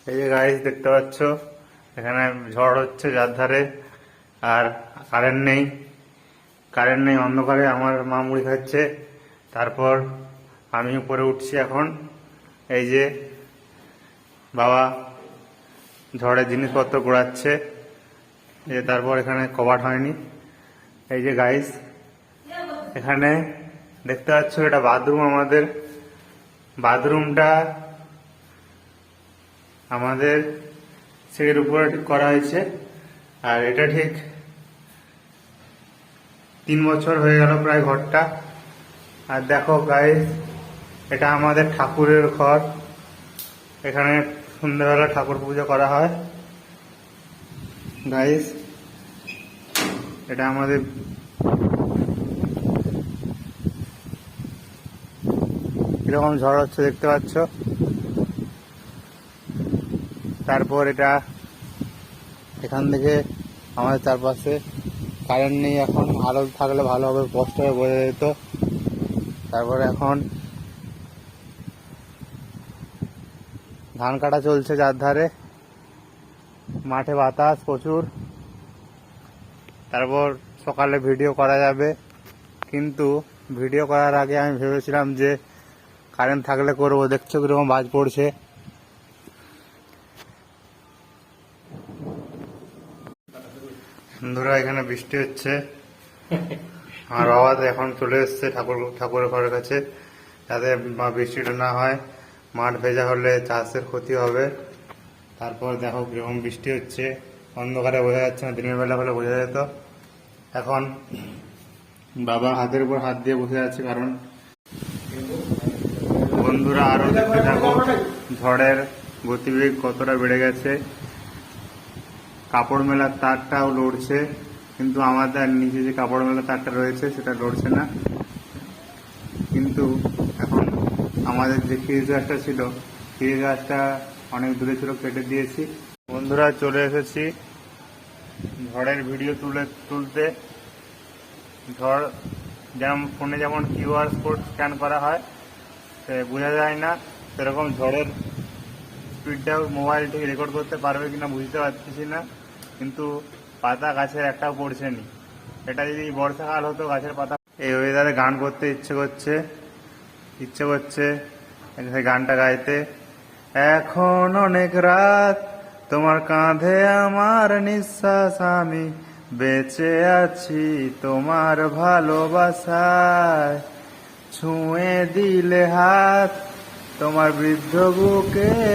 এই যে গাইস দেখতে পাচ্ছ, এখানে ঝড় হচ্ছে যার ধারে, আর কারেন্ট নেই অন্ধকারে। আমার মা মুড়ি খাচ্ছে, তারপর আমি উপরে উঠছি এখন। এই যে বাবা ঝড়ের জিনিসপত্র কুড়াচ্ছে, তারপর এখানে কভার হয়নি। এই যে গাইস এখানে দেখতে পাচ্ছ, এটা বাথরুম। আমাদের বাথরুমটা আমাদের সিঁড়ির উপরে ঠিক করা হয়েছে, আর এটা ঠিক 3 বছর হয়ে গেল প্রায় ঘরটা। আর দেখো গাইস, এটা আমাদের ঠাকুরের ঘর। এখানে সন্ধ্যাবেলা ঠাকুর পুজো করা হয় গাইস। এটা আমাদের কিরকম ঝড় হচ্ছে দেখতে পাচ্ছ। তারপর এটা এখান থেকে আমাদের চারপাশে কারেন্ট নেই এখন। আলো থাকলে ভালো হবে, স্পষ্ট হয়ে বোঝা যেত। তারপরে এখন ধান কাটা চলছে যার ধারে, মাঠে বাতাস প্রচুর। তারপর সকালে ভিডিও করা যাবে, কিন্তু ভিডিও করার আগে আমি ভেবেছিলাম যে কারেন্ট থাকলে করবো। দেখছো কিরকম বাজ পড়ছে। বন্ধুরা এখানে বৃষ্টি হচ্ছে। আমার বাবা তো এখন চলে এসছে ঠাকুরের ঘরের কাছে, যাতে বৃষ্টিটা না হয়। মাঠ ভেজা হলে চাষের ক্ষতি হবে। তারপর দেখো কিরকম বৃষ্টি হচ্ছে, অন্ধকারে বোঝা যাচ্ছে না, দিনের বেলা হলে বোঝা যেত। এখন বাবা হাতের উপর হাত দিয়ে বসে আছে, কারণ বন্ধুরা আরো দেখতে থাকো ঝড়ের গতিবেগ কতটা বেড়ে গেছে। কাপড় মেলার তারটাও লড়ছে, কিন্তু আমাদের নিচে যে কাপড় মেলার তারটা রয়েছে সেটা লড়ছে না। কিন্তু এখন আমাদের যে খিরি গাছটা ছিল, খিরি গাছটা অনেক দূরে ছিল, কেটে দিয়েছি। বন্ধুরা চলে এসেছি ঝড়ের ভিডিও তুলতে। ঝড় যেমন ফোনে যেমন কিউআর কোড স্ক্যান করা হয়, সে বোঝা যায় না, সেরকম ঝড়ের স্পিডটাও মোবাইল থেকে রেকর্ড করতে পারবে কিনা বুঝতে পারতেছি না। কিন্তু পাতা গাছের একটাও পড়ছে নি। এটা যদি বর্ষাকাল হতো, গাছের পাতা এই ওয়েদারে গান করতে ইচ্ছে করছে গানটা গাইতে। এখন অনেক রাত, তোমার কাঁধে আমার নিঃশ্বাস, আমি বেঁচে আছি তোমার ভালোবাসায়। ছুঁয়ে দিলে হাত তোমার বৃদ্ধ বুকে।